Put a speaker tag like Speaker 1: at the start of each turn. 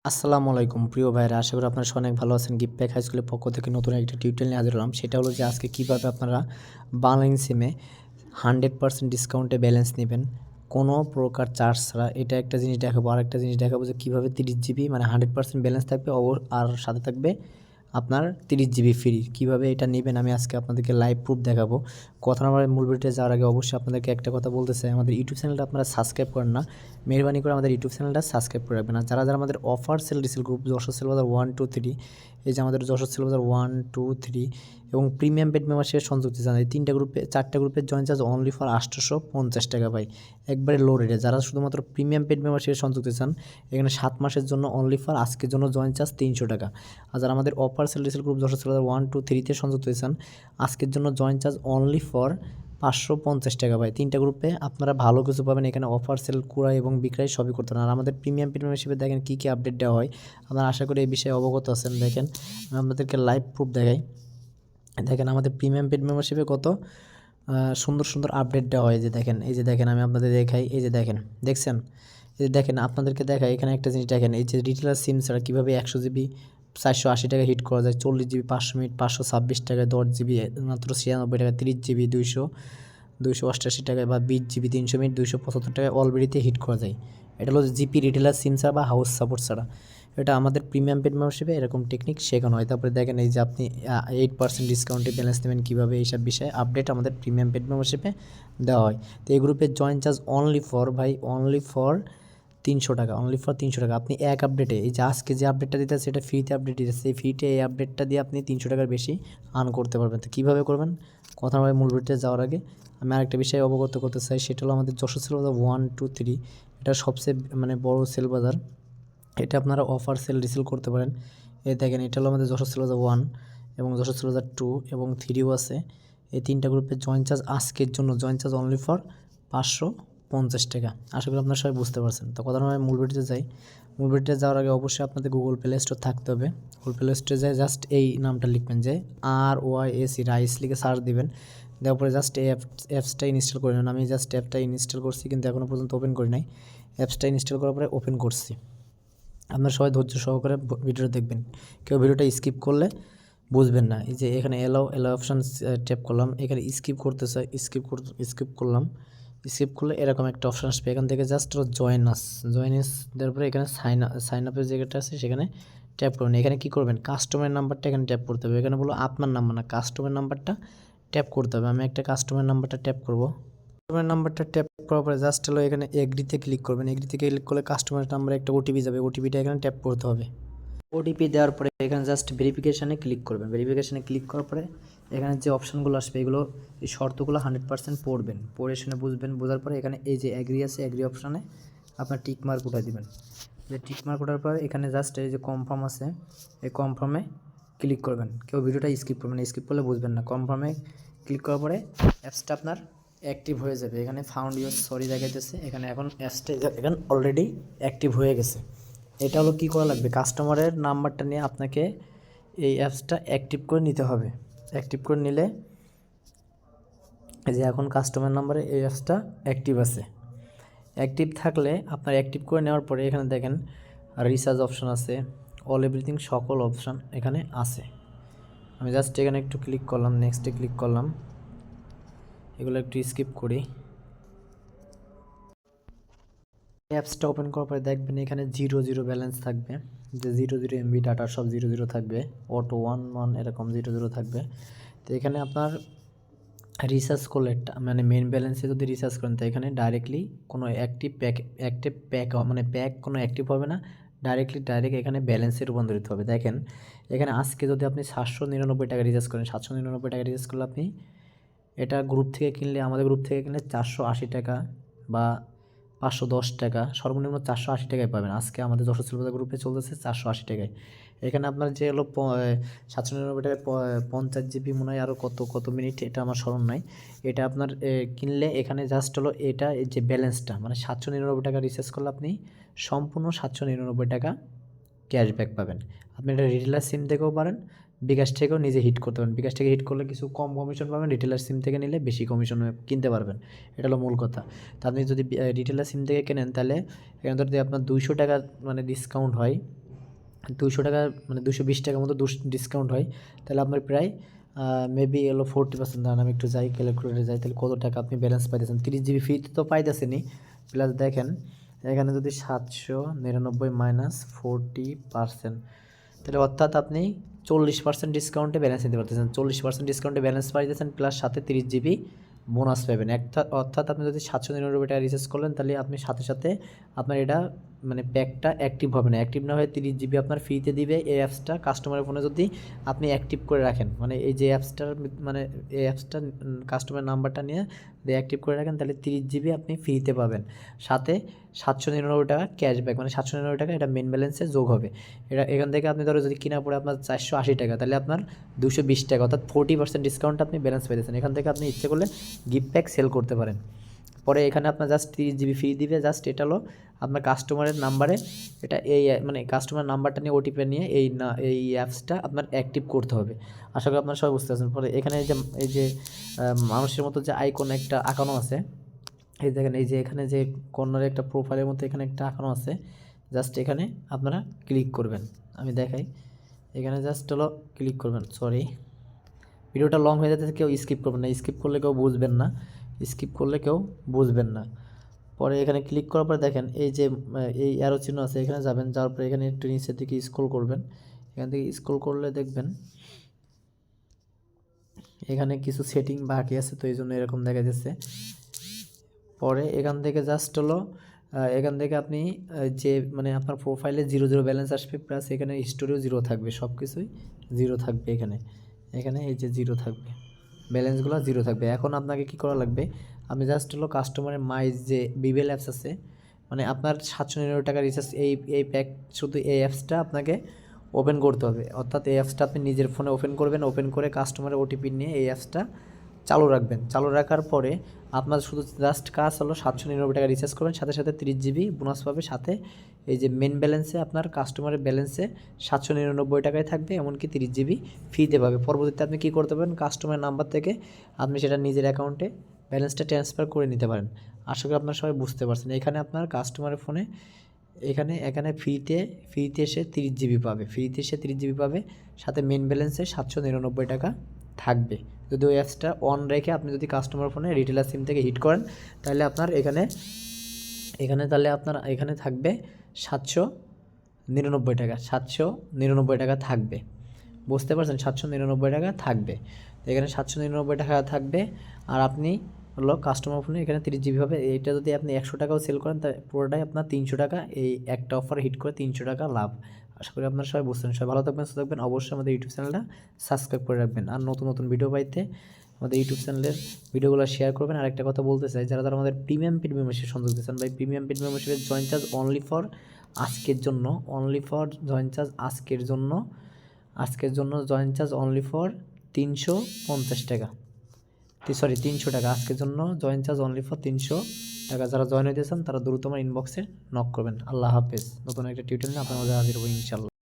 Speaker 1: আসসালামু আলাইকুম প্রিয় ভাইরা, আশা করি আপনারা অনেক ভালো আছেন। গিফট প্যাক হাই স্কুলের পক্ষ থেকে নতুন একটা টিউটোরিয়াল নিয়ে হাজির হলাম। সেটা হলো যে আজকে কীভাবে আপনারা বাংলাইন সিমে 100% ডিসকাউন্টে ব্যালেন্স নেবেন কোনো প্রকার চার্জ ছাড়া। এটা একটা জিনিস দেখাবো। আরেকটা জিনিস দেখাবো যে কীভাবে 30 জিবি মানে 100% ব্যালেন্স থাকবে আর সাথে থাকবে আপনার 30 জিবি ফ্রি। কীভাবে এটা নেবেন আমি আজকে আপনাদেরকে লাইভ প্রুফ দেখাবো। কথা না বলে মূল ভিডিওতে যাওয়ার আগে অবশ্যই আপনাদেরকে একটা কথা বলতে চাই, আমাদের ইউটিউব চ্যানেলটা আপনারা সাবস্ক্রাইব করেন না, মেহরবানি করে আমাদের ইউটিউব চ্যানেলটা সাবস্ক্রাইব করে রাখবেন। আর যারা যারা আমাদের offer sale resale group Jessore sale Bazar 1 2 3, এই যে আমাদের যশোর সেল বাজার 1 2 3 এবং প্রিমিয়াম পেড মেম্বারশিপের সংযুক্ত চান, এই চারটা গ্রুপের জয়েন চার্জ অনলি ফর 850 টাকা ভাই, একবারে লো রেটে। যারা শুধুমাত্র প্রিমিয়াম পেড মেম্বারশিপের সংযুক্ত চান, এখানে 7 মাসের জন্য অনলি ফর আজকের জন্য জয়েন চার্জ 300 টাকা। আর যারা আমাদের offer sale resale group Jessore sale Bazar 1 2 3-তে সংযুক্ত হয়েছেন, আজকের জন্য জয়েন চার্জ অনলি ফর 550 টাকা ভাই। তিনটা গ্রুপে আপনারা ভালো কিছু পাবেন। এখানে অফার সেল ক্রয় এবং বিক্রয় সবই করতে পারেন। আর আমাদের প্রিমিয়াম মেম্বারশিপে দেখেন কী কী আপডেট দেওয়া হয়, আপনারা আশা করি এই বিষয়ে অবগত আছেন। দেখেন আমি আপনাদেরকে লাইভ প্রুফ দেখাই। দেখেন আমাদের প্রিমিয়াম পেড মেম্বারশিপে কত সুন্দর সুন্দর আপডেট দেওয়া হয়। যে দেখেন, এই যে দেখেন আমি আপনাদের দেখাই, এই যে দেখেন, দেখছেন, এই যে দেখেন আপনাদেরকে দেখাই। এখানে একটা জিনিস দেখেন, এই যে রিটেলার সিম ছাড়া কীভাবে 100 জিবি 480 টাকা হিট করা যায়, 40 জিবি 500 মিনিট 526 টাকায়, 10 জিবি মাত্র 96 টাকা, 30 জিবি 288 টাকায়, বা 20 জিবি 300 মিনিট 275 টাকায় অলরেডিতে হিট করা যায়। এটা হলো জিপি রিটেলার সিম ছাড়া বা হাউস সাপোর্ট ছাড়া। এটা আমাদের প্রিমিয়াম পেড মেম্বারশিপে এরকম টেকনিক শেখানো হয়। তারপরে দেখেন এই যে আপনি 8% ডিসকাউন্টে ব্যালেন্স নেবেন কীভাবে, এইসব বিষয়ে আপডেট আমাদের প্রিমিয়াম পেড মেম্বারশিপে দেওয়া হয়। তো এই গ্রুপের জয়েন চার্জ অনলি ফর 300 টাকা, অনলি ফর 300 টাকা। আপনি এক আপডেটে, এই যে আজকে যে আপডেটটা দিতে সেটা ফ্রিতে আপডেট দিতেছে, এই ফ্রিতে এই আপডেটটা দিয়ে আপনি 300 টাকার বেশি আর্ন করতে পারবেন। তো কীভাবে করবেন, কথা বলে মূল ভিডিওতে যাওয়ার আগে আমি আরেকটা বিষয়ে অবগত করতে চাই। সেটা হলো আমাদের যশোর সেল বাজার 1 2 3, এটা সবচেয়ে বড় সেল বাজার। এটা আপনারা অফার সেল রিসেল করতে পারেন। এই দেখেন, এটা হলো আমাদের যশোর সেল বাজার 1 এবং যশোর সেল বাজার 2 এবং 3ও আছে। এই তিনটা গ্রুপের জয়েন চার্জ আজকের জন্য জয়েন চার্জ অনলি ফর 550 টাকা। আশা করি আপনারা সবাই বুঝতে পারছেন। তো কথা নয় মূল ভিডিওতে যাই। মূল ভিডিওতে যাওয়ার আগে অবশ্যই আপনাদের গুগল প্লে স্টোর থাকতে হবে। গুগল প্লে স্টোরে যায় জাস্ট এই নামটা লিখবেন, যে RYS রাইস লিখে সার্চ দিবেন। দেওয়ার পরে জাস্ট এই অ্যাপসটা ইনস্টল করে নেন। আমি জাস্ট অ্যাপটা ইনস্টল করছি, কিন্তু এখনও পর্যন্ত ওপেন করি নাই। অ্যাপসটা ইনস্টল করার পরে ওপেন করছি। আপনারা সবাই ধৈর্য সহকারে ভিডিওটা দেখবেন, কেউ ভিডিওটা স্কিপ করলে বুঝবেন না। এই যে এখানে এলাও অপশান ট্যাপ করলাম, এখানে স্কিপ করতে চাই, স্কিপ করলাম। স্কিপ করলে এরকম একটা অপশান আসবে, এখান থেকে জাস্ট জয়েন দেওয়ার পরে এখানে সাইন আপের জায়গাটা আছে, সেখানে ট্যাপ করবেন। এখানে কী করবেন, কাস্টমার নাম্বারটা এখানে ট্যাপ করতে হবে। এখানে বলো আপনার নাম্বার না, কাস্টমার নাম্বারটা ট্যাপ করতে হবে। আমি একটা কাস্টমার নাম্বারটা ট্যাপ করব। কাস্টমার নাম্বারটা ট্যাপ করার পরে জাস্ট হলো এখানে এগ্রিতে ক্লিক করবেন। এগ্রিতে ক্লিক করলে কাস্টমার নাম্বারে একটা ওটিপি যাবে, ওটিপিটা এখানে ট্যাপ করতে হবে। ওটিপি দেওয়ার পরে এখানে জাস্ট ভেরিফিকেশানে ক্লিক করবেন। ভেরিফিকেশানে ক্লিক করার পরে এখানে যে অপশানগুলো আসবে, এগুলো এই শর্তগুলো 100% পড়বেন, পড়ে শুনে বুঝবেন। বোঝার পরে এখানে এই যে অ্যাগ্রি আছে, অ্যাগ্রি অপশানে আপনার টিক মার্ক উঠাই দেবেন। যে টিক মার্ক ওঠার পর এখানে জাস্ট এই যে কনফার্ম আছে, এই কনফার্মে ক্লিক করবেন। কেউ ভিডিওটা স্কিপ করবেন, স্কিপ করলে বুঝবেন না। কনফার্মে ক্লিক করার পরে অ্যাপসটা আপনার অ্যাক্টিভ হয়ে যাবে। এখানে ফাউন্ড ইউর সরি দেখাইতেছে, এখানে এখন অ্যাপসটা এখানে অলরেডি অ্যাক্টিভ হয়ে গেছে। এটা হলো কী করা লাগবে, কাস্টমারের নাম্বারটা নিয়ে আপনাকে এই অ্যাপসটা অ্যাক্টিভ করে নিতে হবে। অ্যাক্টিভ করে নিলে যে এখন কাস্টমার নাম্বারে এই অ্যাপসটা অ্যাক্টিভ আছে। অ্যাক্টিভ থাকলে আপনার অ্যাক্টিভ করে নেওয়ার পরে এখানে দেখেন রিচার্জ অপশান আছে, অল এভরিথিং সকল অপশান এখানে আছে। আমি জাস্ট এখানে একটু ক্লিক করলাম, নেক্সটে ক্লিক করলাম, এগুলো একটু স্কিপ করি। অ্যাপসটা ওপেন করার পরে দেখবেন এখানে 0 ব্যালেন্স থাকবে, যে 0 এমবি ডাটা সব 0 থাকবে, অটো 1 এরকম 0 থাকবে। তো এখানে আপনার রিচার্জ করলে মেন ব্যালেন্সে যদি রিচার্জ করেন, তো এখানে ডাইরেক্টলি কোনো প্যাক কোনো অ্যাক্টিভ হবে না, ডাইরেক্ট এখানে ব্যালেন্সে রূপান্তরিত হবে। দেখেন এখানে আজকে যদি আপনি 799 টাকা রিচার্জ করেন, 799 টাকা রিচার্জ করলে আপনি এটা গ্রুপ থেকে কিনলে, আমাদের গ্রুপ থেকে কিনলে 480 টাকা বা 510 টাকা, সর্বনিম্ন 480 টাকায় পাবেন। আজকে আমাদের যশোর সেলবাজার গ্রুপে চলতেছে 480 টাকায়। এখানে আপনার যে হলো 799 টাকায় 50 জিবি মনে হয়, আরও কত মিনিট এটা আমার স্মরণ নাই। এটা আপনার কিনলে এখানে জাস্ট হলো এটা যে ব্যালেন্সটা, মানে 799 টাকা রিচার্জ করলে আপনি সম্পূর্ণ 799 টাকা ক্যাশব্যাক পাবেন। আপনি এটা রিটেলার সিম থেকেও পারেন, বিকাশ থেকেও নিজে হিট করতে পারেন। বিকাশ থেকে হিট করলে কিছু কম কমিশন পাবেন, রিটেলার সিম থেকে নিলে বেশি কমিশনে কিনতে পারবেন। এটা হলো মূল কথা। তা আপনি যদি রিটেলার সিম থেকে কেনেন, তাহলে এখানে যদি আপনার 200 টাকা ডিসকাউন্ট হয়, 200 টাকা মানে 220 টাকার মতো ডিসকাউন্ট হয়, তাহলে আপনার প্রায় মেবি এলো 40% দাঁড়ান আমি একটু যাই ক্যালকুলেটরে যাই, তাহলে কত টাকা আপনি ব্যালেন্স পাইতেছেন। 30 জিবি ফ্রিতে তো পাইতেছেনই, প্লাস দেখেন এখানে যদি 799 মাইনাস 40%, তাহলে অর্থাৎ আপনি 40% ডিসকাউন্টে ব্যালেন্স নিতে পারতেছেন। 40% ডিসকাউন্টে ব্যালেন্স পাইতেছেন, প্লাস সাথে 30 জিবি বোনাস পাবেন। অর্থাৎ আপনি যদি 799 টাকা রিচার্জ করলেন, তাহলে আপনি সাথে সাথে আপনার এটা মানে প্যাকটা অ্যাক্টিভ হবে না। অ্যাক্টিভ না হয়ে 30 জিবি আপনার ফ্রিতে দিবে। এই অ্যাপসটা কাস্টমারের ফোনে যদি আপনি অ্যাক্টিভ করে রাখেন, মানে এই যে অ্যাপসটার মানে এই অ্যাপসটা কাস্টমার নাম্বারটা নিয়ে যদি অ্যাক্টিভ করে রাখেন, তাহলে 30 জিবি আপনি ফ্রিতে পাবেন। সাথে 799 টাকা ক্যাশব্যাক, মানে 799 টাকা এটা মেন ব্যালেন্সে যোগ হবে। এটা এখান থেকে আপনি ধরো যদি কিনা পড়ে আপনার 480 টাকা, তাহলে আপনার 220 টাকা, অর্থাৎ 40% ডিসকাউন্ট আপনি ব্যালেন্স পেয়েছেন। এখান থেকে আপনি ইচ্ছে করলে গিফট প্যাক সেল করতে পারেন। পরে এখানে আপনার জাস্ট 30 জিবি ফ্রি দিবে। জাস্ট এটা হলো আপনার কাস্টমারের নাম্বারে, এটা এই মানে কাস্টমার নাম্বারটা নিয়ে ওটিপি নিয়ে এই অ্যাপসটা আপনার অ্যাক্টিভ করতে হবে। আশা করি আপনারা সবাই বুঝতে পারছেন। পরে এখানে এই যে মানুষের মতো যে আইকন একটা আঁকানো আছে, এই দেখেন এই যে এখানে যে কর্নারে একটা প্রোফাইলের মতো এখানে একটা আঁকানো আছে, জাস্ট এখানে আপনারা ক্লিক করবেন। আমি দেখাই, এখানে জাস্ট হলো ক্লিক করবেন। সরি, ভিডিওটা লং হয়ে যাচ্ছে, কেউ স্কিপ করবেন না, স্কিপ করলে কেউ বুঝবেন না, স্কিপ করলে কেউ বুঝবেন না। পরে এখানে ক্লিক করার পরে দেখেন এই যে এই অ্যারো চিহ্ন আছে, এখানে যাবেন, যাওয়ার পরে এখানে একটু নিচের দিকে স্ক্রল করবেন। এখান থেকে স্ক্রল করলে দেখবেন এখানে কিছু সেটিং বাকি আছে, তো এই জন্য এরকম দেখা যাচ্ছে। পরে এখান থেকে জাস্ট হলো এখান থেকে আপনি যে মানে আপনার প্রোফাইলে 0 ব্যালেন্স আসবে, প্লাস এখানে হিস্টোরিও 0 থাকবে, সব কিছুই 0 থাকবে। এখানে এই যে 0 থাকবে, ব্যালেন্সগুলো 0 থাকবে। এখন আপনাকে কি করা লাগবে, আমি জাস্ট হলো কাস্টমারের মাই যে বিবেল অ্যাপস আছে, মানে আপনার 799 টাকা রিচার্জ, এই প্যাক শুধু এই অ্যাপসটা আপনাকে ওপেন করতে হবে। অর্থাৎ এই অ্যাপসটা আপনি নিজের ফোনে ওপেন করবেন, ওপেন করে কাস্টমারের ওটিপি নিয়ে এই অ্যাপসটা চালু রাখবেন। চালু রাখার পরে আপনার শুধু জাস্ট কাজ হলো 799 টাকা রিচার্জ করবেন, সাথে সাথে 30 জিবি বোনাস পাবে। সাথে এই যে মেন ব্যালেন্সে আপনার কাস্টমারের ব্যালেন্সে 799 টাকায় থাকবে, এমনকি 30 জিবি ফ্রিতে পাবে। পরবর্তীতে আপনি কী করতে পারেন, কাস্টমার নাম্বার থেকে আপনি সেটা নিজের অ্যাকাউন্টে ব্যালেন্সটা ট্রান্সফার করে নিতে পারেন। আশা করি আপনারা সবাই বুঝতে পারছেন। এখানে আপনার কাস্টমারের ফোনে এখানে ফ্রিতে এসে 30 জিবি পাবে, সাথে মেন ব্যালেন্সে 799 টাকা থাকবে। যদি ওই অ্যাপসটা অন রেখে আপনি যদি কাস্টমার ফোনে রিটেলার সিম থেকে হিট করেন, তাহলে আপনার এখানে থাকবে 799 টাকা থাকবে। বুঝতে পারছেন, 799 টাকা থাকবে। এখানে 799 টাকা থাকবে, আর আপনি হলো কাস্টমার ফোনে এখানে 30 জিবি হবে। এইটা যদি আপনি 100 টাকাও সেল করেন, তাই পুরোটাই আপনার 300 টাকা, এই একটা অফার হিট করে 300 টাকা লাভ। আশা করি আপনারা সবাই বুঝছেন। সবাই ভালো থাকবেন, সুস্থ থাকবেন। অবশ্যই আমাদের ইউটিউব চ্যানেলটা সাবস্ক্রাইব করে রাখবেন, আর নতুন নতুন ভিডিও পাইতে আমাদের ইউটিউব চ্যানেলের ভিডিওগুলো শেয়ার করবেন। আর একটা কথা বলতে চাই, যারা আমাদের প্রিমিয়াম পেড মেম্বারশিপ সংযোগ দিচ্ছেন, ভাই প্রিমিয়াম পেড মেম্বারশিপের জয়েন চার্জ অনলি ফর আজকের জন্য জয়েন চার্জ অনলি ফর 350 টাকা, 300 টাকা। আজকের জন্য জয়েন চার্জ অনলি ফর 300 টাকা। যারা জয়েন হইতেছেন তারা দ্রুত আমার ইনবক্সে নক করবেন। আল্লাহ হাফেজ। নতুন একটা টিউটোরিয়াল নিয়ে আপনার মধ্যে হাজির হবো ইনশাল্লাহ।